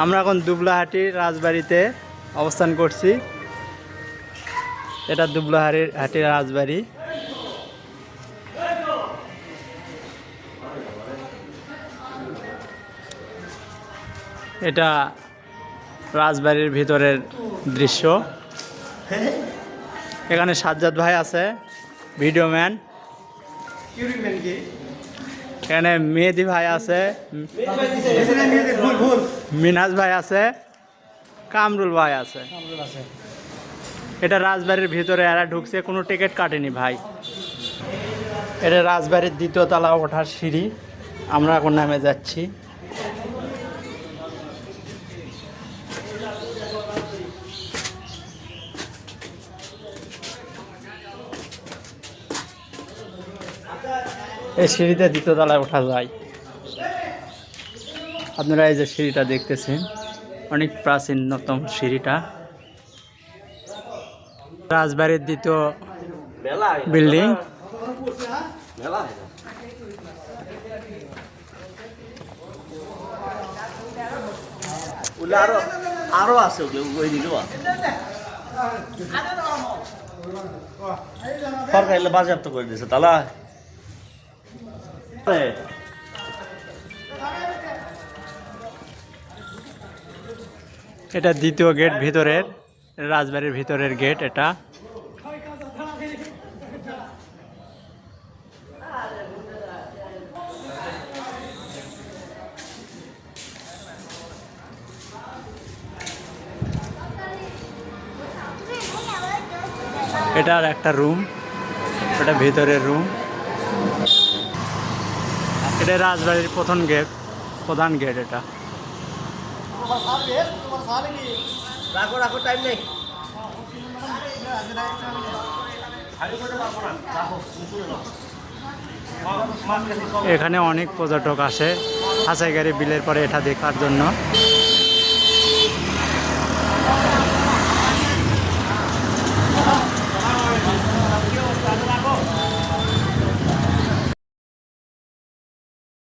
আমরা এখন দুবলাহাটির রাজবাড়িতে অবস্থান করছি। এটা দুবলাহাটির রাজবাড়ি। এটা রাজবাড়ির ভিতরের দৃশ্য। এখানে সাজ্জাদ ভাই আছে, ভিডিও ম্যান। এখানে মেহেদি ভাই আছে, মিনাজ ভাই আছে, কামরুল ভাই আছে। এটা রাজবাড়ির ভিতরে এরা ঢুকছে, কোনো টিকিট কাটেনি ভাই। এটা রাজবাড়ির দ্বিতীয় তলা ওঠার সিঁড়ি। আমরা এখন নামে যাচ্ছি। এই সিঁড়িতে দ্বিতীয় তলায় ওঠা যায়। আপনারা এই যে সিঁড়িটা দেখতেছেন, অনেক প্রাচীনতম সিঁড়িটা। রাজবাড়ির দ্বিতীয় বিল্ডিং। আরো আছে সরকার বাজেয়াপ্ত করে দিয়েছে তালা। এটা দ্বিতীয় গেট, ভিতরের রাজবাড়ির ভিতরের গেট এটা। এটার একটা রুম, এটা ভিতরের রুম। এটা রাজবাড়ির প্রধান গেট এটা। রাখো টাইম নেই। এখানে অনেক পর্যটক আসে হাসাইগাড়ি বিলের পরে এটা দেখার জন্য।